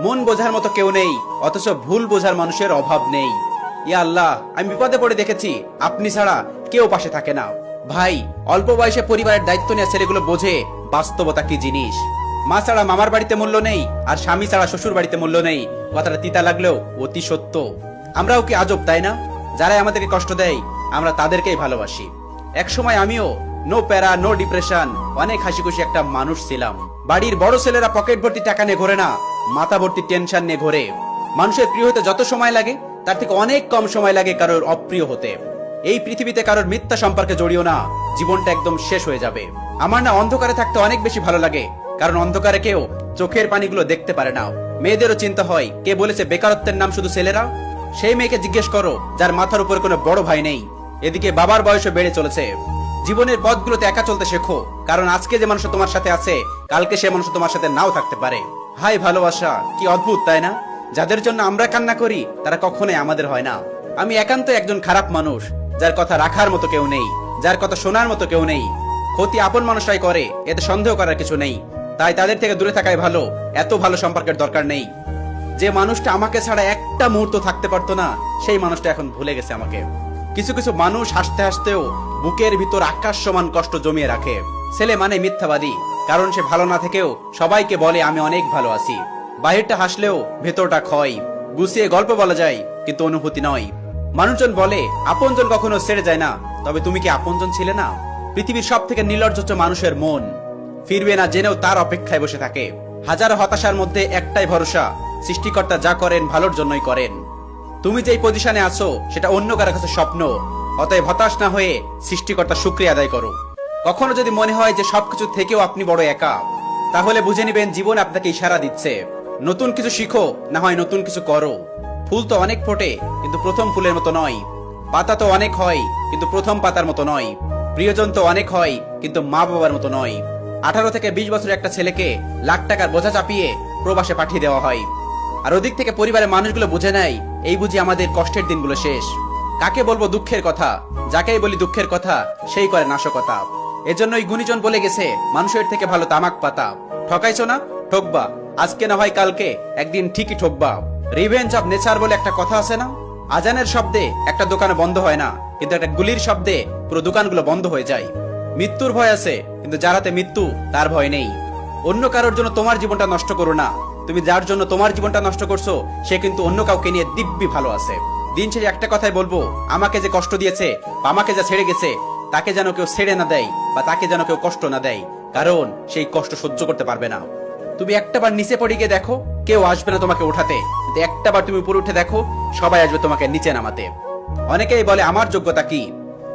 মন বোঝার মতো কেউ নেই, অথচ ভুল বোঝার মানুষের অভাব নেই। ইয়া আল্লাহ, আমি বিপদে পড়ে দেখেছি আপনি ছাড়া কেউ পাশে থাকে না। ভাই, অল্প বয়সে পরিবারের দায়িত্ব নেওয়া ছেলেগুলো বোঝে বাস্তবতা কি জিনিস। মা ছাড়া মামার বাড়িতে মূল্য নেই, আর স্বামী ছাড়া শ্বশুর বাড়িতে মূল্য নেই। কথাটা তিতা লাগলেও অতি সত্য। আমরাও কি আজব, তাই না? যারাই আমাদেরকে কষ্ট দেয় আমরা তাদেরকেই ভালোবাসি। একসময় আমিও নো প্যারা নো ডিপ্রেশন, অনেক হাসি খুশি একটা মানুষ ছিলাম। বাড়ির বড় ছেলেরা পকেট ভর্তি টাকা নিয়ে ঘোরে না, মাথা ভর্তি টেনশন নিয়ে ঘোরে। মানুষের প্রিয় হতে যত সময় লাগে তার থেকে অনেক কম সময় লাগে কারোর অপ্রিয় হতে। এই পৃথিবীতে কারোর মিথ্যা সম্পর্কে জড়িও না, জীবনটা একদম শেষ হয়ে যাবে। আমার না অন্ধকারে থাকতে অনেক বেশি ভালো লাগে, কারণ অন্ধকারে কেউ চোখের পানিগুলো দেখতে পারে না। মেয়েদেরও চিন্তা হয়, কে বলেছে বেকারত্বের নাম শুধু ছেলেরা? সেই মেয়েকে জিজ্ঞেস করো যার মাথার উপর কোনো বড় ভাই নেই। এদিকে বাবার বয়সও বেড়ে চলেছে। জীবনের পথগুলোতে একা চলতে শেখো, কারণ আজকে যে মানুষ তোমার সাথে আছে কালকে সে মানুষ তোমার সাথে নাও থাকতে পারে। হাই ভালোবাসা কি অদ্ভুত, তাই না? যাদের জন্য আমরা কান্না করি তারা কখনোই আমাদের হয় না। আমি একান্ত একজন খারাপ মানুষ, যার কথা রাখার মতো কেউ নেই, যার কথা শোনার মতো কেউ নেই। ক্ষতি আপন মানুষরাই করে, এতে সন্দেহ করার কিছু নেই। তাই তাদের থেকে দূরে থাকাই ভালো, এত ভালো সম্পর্কের দরকার নেই। যে মানুষটা আমাকে ছাড়া একটা মুহূর্ত থাকতে পারতো না, সেই মানুষটা এখন ভুলে গেছে আমাকে। কিছু কিছু মানুষ হাসতে হাসতেও বুকের ভিতর আকাশ সমান কষ্ট জমিয়ে রাখে। ছেলে মানে মিথ্যাবাদী, কারণ সে ভালো না থেকেও সবাইকে বলে আমি অনেক ভালো আছি। বাহিরটা হাসলেও ভেতরটা ক্ষয়। গুছিয়ে গল্প বলা যায়, কিন্তু অনুভূতি নয়। মানুষজন বলে আপনজন কখনো ছেড়ে যায় না, তবে তুমি কি আপনজন ছিলে না? পৃথিবীর সব থেকে নির্লজ্জ মানুষের মন, ফিরবে না জেনেও তার অপেক্ষায় বসে থাকে। হাজারো হতাশার মধ্যে একটাই ভরসা, সৃষ্টিকর্তা যা করেন ভালোর জন্যই করেন। তুমি যেই পজিশনে আছো সেটা অন্য কারো কাছে স্বপ্ন, অতএব হতাশ না হয়ে সৃষ্টিকর্তা শুকরিয়া আদায় করো। কখনো যদি মনে হয় যে সবকিছু থেকেও আপনি বড় একা, তাহলে বুঝে নিবেন জীবন আপনাকে ইশারা দিচ্ছে, নতুন কিছু শিখো, না হয় নতুন কিছু করো। ফুল তো অনেক ফোটে, কিন্তু প্রথম ফুলের মতো নয়। পাতা তো অনেক হয়, কিন্তু প্রথম পাতার মতো নয়। প্রিয়জন তো অনেক হয়, কিন্তু মা বাবার মতো নয়। 18 থেকে 20 বছরের একটা ছেলেকে লাখ টাকার বোঝা চাপিয়ে প্রবাসে পাঠিয়ে দেওয়া হয়, আর ওদিক থেকে পরিবারের মানুষগুলো বুঝে নেয় এই বুঝি আমাদের কষ্টের দিনগুলো শেষ। কাকে বলবো দুঃখের কথা? যাকেই বলি দুঃখের কথা সেই করে নাশকতা। এজন্যই গুণীজন বলে গেছে মানুষের থেকে ভালো তামাক পাতা। ঠকাইছো না? ঠকবা, আজকে না হয় কালকে একদিন ঠিকই ঠকবা। রিভেঞ্জ অফ নেচার বলে একটা কথা আছে না? আজানের শব্দে একটা দোকানে বন্ধ হয় না, কিন্তু একটা গুলির শব্দে পুরো দোকানগুলো বন্ধ হয়ে যায়। মৃত্যুর ভয় আছে, কিন্তু যার হাতে মৃত্যু তার ভয় নেই। অন্য কারোর জন্য তোমার জীবনটা নষ্ট করো না। তুমি যার জন্য তোমার জীবনটা নষ্ট করছো সে কিন্তু অন্য কাউকে নিয়ে দিব্যি ভালো আছে। দিন শেষে একটা কথাই বলবো, আমাকে যে কষ্ট দিয়েছে বা আমাকে যা ছেড়ে গেছে তাকে যেন কেউ ছেড়ে না দেয়, বা তাকে যেন কেউ কষ্ট না দেয়, কারণ সেই কষ্ট সহ্য করতে পারবে না। তুমি একটাবার নিচে পড়ে গিয়ে দেখো, কেউ আসবে না তোমাকে উঠাতে। কিন্তু একটাবার তুমি উপরে উঠে দেখো, সবাই আসবে তোমাকে নিচে নামাতে। অনেকেই বলে আমার যোগ্যতা কি?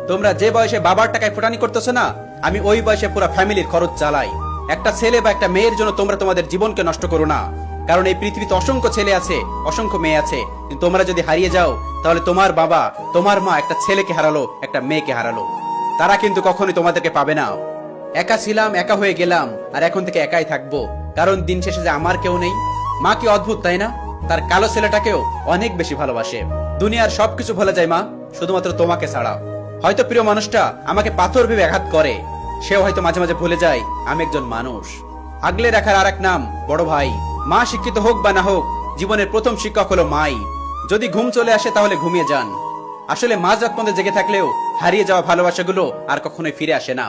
তোমরা যে বয়সে বাবার টাকায় ফুটানি করতেছো না, আমি ওই বয়সে পুরো ফ্যামিলির খরচ চালাই। একটা ছেলে বা একটা মেয়ের জন্য তোমরা তোমাদের জীবনকে নষ্ট করো না, কারণ এই পৃথিবীতে অসংখ্য ছেলে আছে, অসংখ্য মেয়ে আছে। কিন্তু তোমরা যদি হারিয়ে যাও, তাহলে তোমার বাবা তোমার মা একটা ছেলেকে হারালো, একটা মেয়েকে হারালো। তারা কিন্তু কখনোই তোমাদেরকে পাবে না। একা ছিলাম, একা হয়ে গেলাম, আর এখন থেকে একাই থাকবো, কারণ দিন শেষে যে আমার কেউ নেই। মা কি অদ্ভুত, তাই না? তার কালো ছেলেটাকেও অনেক বেশি ভালোবাসে। দুনিয়ার সবকিছু ভুলে যায় মা, শুধুমাত্র তোমাকে ছাড়া। হয়তো প্রিয় মানুষটা আমাকে পাথর ভেবে আঘাত করে, সেও হয়তো মাঝে মাঝে ভুলে যায় আমি একজন মানুষ। আগলে রাখার আর এক নাম বড় ভাই। মা শিক্ষিত হোক বা না হোক, জীবনের প্রথম শিক্ষক হলো মাই। যদি ঘুম চলে আসে তাহলে ঘুমিয়ে যান। আসলে মাঝরাত পর্যন্ত জেগে থাকলেও হারিয়ে যাওয়া ভালোবাসাগুলো আর কখনোই ফিরে আসে না।